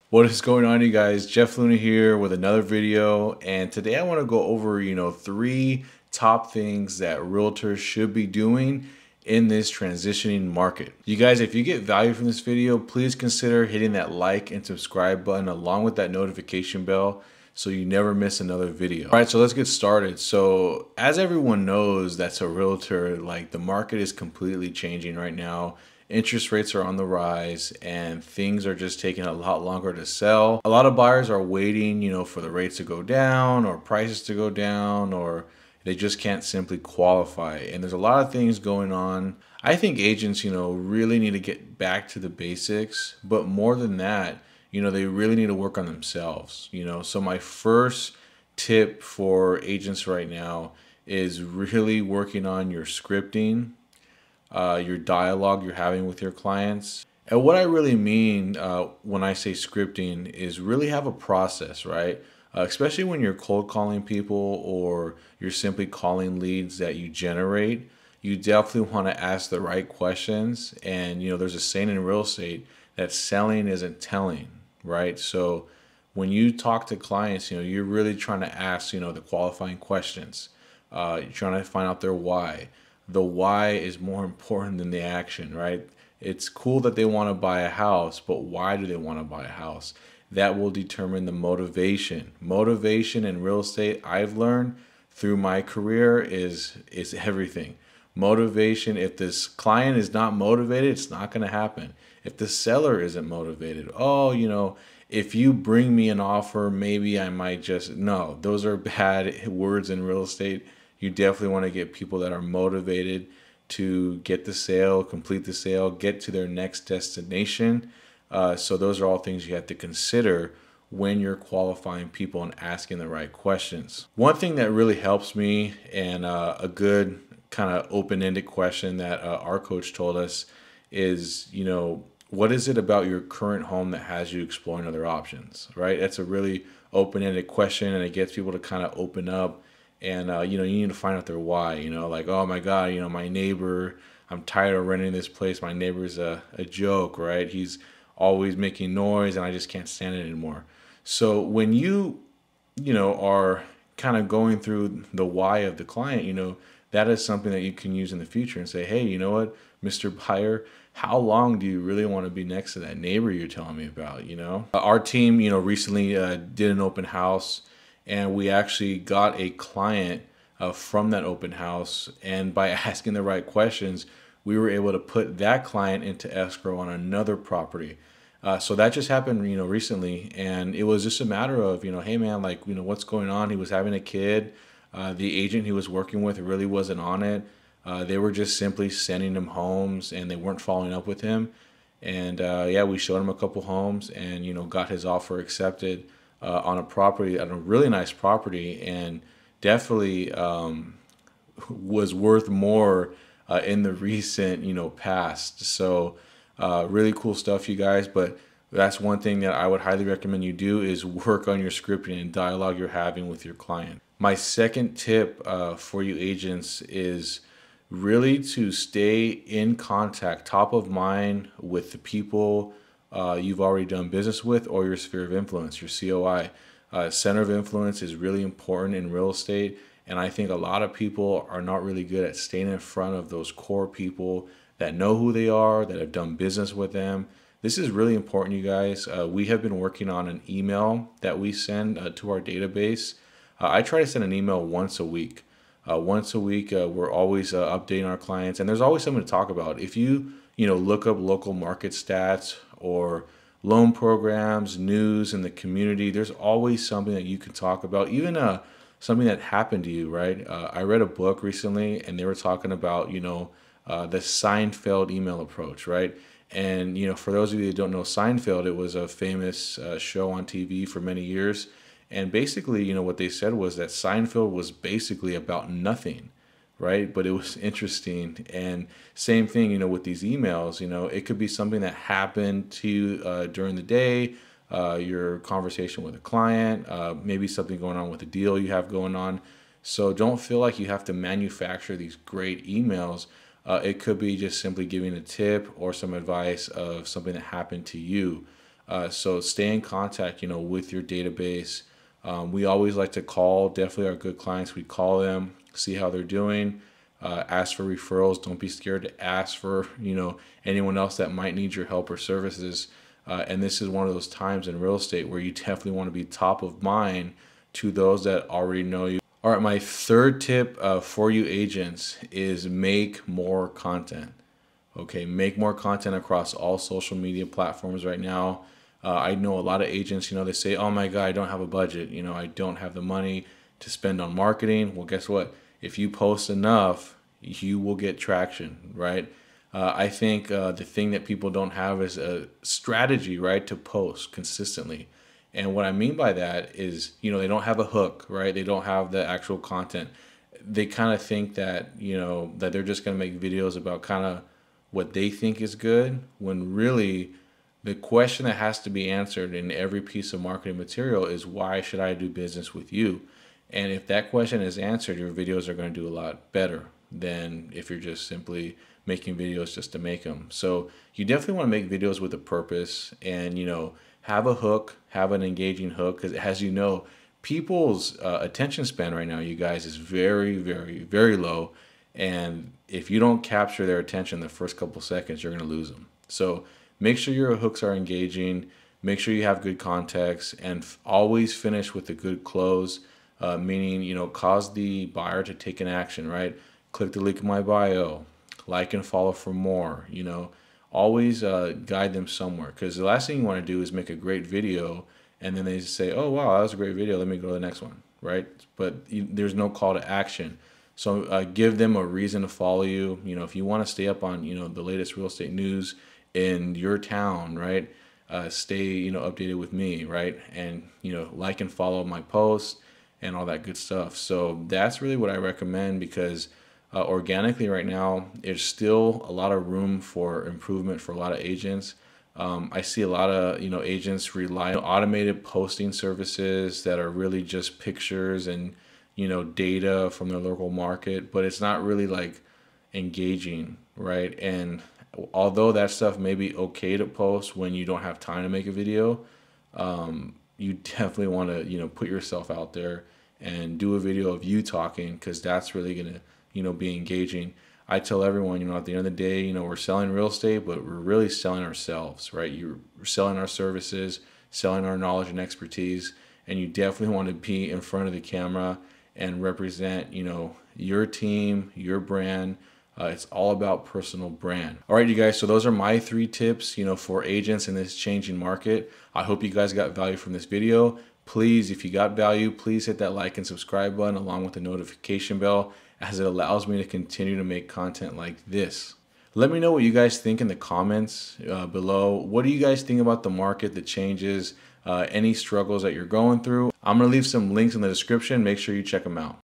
What is going on, you guys? Jeff Luna here with another video, and today I want to go over, three top things that realtors should be doing in this transitioning market. You guys, if you get value from this video, please consider hitting that like and subscribe button along with that notification bell so you never miss another video. All right, so let's get started. So as everyone knows that's a realtor, like the market is completely changing right now. Interest rates are on the rise and things are just taking a lot longer to sell. A lot of buyers are waiting, for the rates to go down or prices to go down, or they just can't simply qualify. And there's a lot of things going on. I think agents, really need to get back to the basics, but more than that, they really need to work on themselves, So my first tip for agents right now is really working on your scripting, your dialogue you're having with your clients. And what I really mean when I say scripting is really have a process, right? Especially when you're cold calling people or you're simply calling leads that you generate, you definitely want to ask the right questions. And, there's a saying in real estate that selling isn't telling, right? So when you talk to clients, you're really trying to ask, the qualifying questions. You're trying to find out their why. The why is more important than the action, right? It's cool that they want to buy a house, but why do they want to buy a house? That will determine the motivation. Motivation in real estate, I've learned through my career, is everything. Motivation, if this client is not motivated, it's not going to happen. If the seller isn't motivated, if you bring me an offer, maybe I might just, no, those are bad words in real estate. You definitely want to get people that are motivated to get the sale, complete the sale, get to their next destination. So those are all things you have to consider when you're qualifying people and asking the right questions. One thing that really helps me, and a good kind of open-ended question that our coach told us is, what is it about your current home that has you exploring other options, right? That's a really open-ended question, and it gets people to kind of open up. And, you need to find out their why, like, oh my God, my neighbor, I'm tired of renting this place. My neighbor's a joke, right? He's always making noise and I just can't stand it anymore. So when are kind of going through the why of the client, that is something that you can use in the future and say, hey, you know what, Mr. Buyer, how long do you really want to be next to that neighbor you're telling me about, Our team, recently did an open house, and we actually got a client from that open house. And by asking the right questions, we were able to put that client into escrow on another property. So that just happened, recently. And it was just a matter of, hey man, like, what's going on? He was having a kid. The agent he was working with really wasn't on it. They were just simply sending him homes and they weren't following up with him. And yeah, we showed him a couple homes and, got his offer accepted on a property, on a really nice property, and definitely was worth more in the recent, past. So really cool stuff, you guys. But that's one thing that I would highly recommend you do is work on your scripting and dialogue you're having with your client. My second tip for you agents is really to stay in contact, top of mind with the people you've already done business with, or your sphere of influence, your COI. Center of influence is really important in real estate, and I think a lot of people are not really good at staying in front of those core people that know who they are, that have done business with them. This is really important, you guys. We have been working on an email that we send to our database. I try to send an email once a week. We're always updating our clients, and there's always something to talk about. If you look up local market stats or loan programs, news in the community, there's always something that you can talk about, even something that happened to you, right? I read a book recently, and they were talking about, the Seinfeld email approach, right? And, for those of you that don't know Seinfeld, it was a famous show on TV for many years. And basically, what they said was that Seinfeld was basically about nothing, right? But it was interesting. And same thing, with these emails, it could be something that happened to you during the day, your conversation with a client, maybe something going on with a deal you have going on. So don't feel like you have to manufacture these great emails. It could be just simply giving a tip or some advice of something that happened to you. So stay in contact, with your database. We always like to call, definitely our good clients. We call them, see how they're doing, ask for referrals. Don't be scared to ask for, anyone else that might need your help or services. And this is one of those times in real estate where you definitely want to be top of mind to those that already know you. All right, my third tip for you agents is make more content. Okay, make more content across all social media platforms right now. I know a lot of agents, they say, oh my God, I don't have a budget. I don't have the money to spend on marketing. Well, guess what? If you post enough, you will get traction, right? I think the thing that people don't have is a strategy, right, to post consistently. And what I mean by that is, they don't have a hook, right? They don't have the actual content. They kind of think that, that they're just going to make videos about kind of what they think is good, when really the question that has to be answered in every piece of marketing material is, why should I do business with you? And if that question is answered, your videos are going to do a lot better than if you're just simply making videos just to make them. So you definitely want to make videos with a purpose, and have a hook, have an engaging hook, because as you know, people's attention span right now, you guys, is very, very, very low. And if you don't capture their attention the first couple seconds, you're going to lose them. So make sure your hooks are engaging, make sure you have good context, and always finish with a good close, meaning, cause the buyer to take an action, right? Click the link in my bio, like and follow for more, always guide them somewhere, because the last thing you want to do is make a great video and then they say, oh, wow, that was a great video, let me go to the next one, right? But there's no call to action. So give them a reason to follow you. If you want to stay up on, the latest real estate news in your town, right? Stay, updated with me, right? And, like and follow my posts and all that good stuff. So that's really what I recommend, because organically right now, there's still a lot of room for improvement for a lot of agents. I see a lot of, agents rely on automated posting services that are really just pictures and, data from their local market, but it's not really like engaging, right? And although that stuff may be okay to post when you don't have time to make a video, you definitely want to, put yourself out there and do a video of you talking, because that's really going to, be engaging. I tell everyone, at the end of the day, we're selling real estate, but we're really selling ourselves, right? You're selling our services, selling our knowledge and expertise, and you definitely want to be in front of the camera and represent, your team, your brand. It's all about personal brand. All right, you guys, so those are my 3 tips, for agents in this changing market. I hope you guys got value from this video. Please, if you got value, please hit that like and subscribe button along with the notification bell, as it allows me to continue to make content like this. Let me know what you guys think in the comments below. What do you guys think about the market, the changes, any struggles that you're going through? I'm going to leave some links in the description. Make sure you check them out.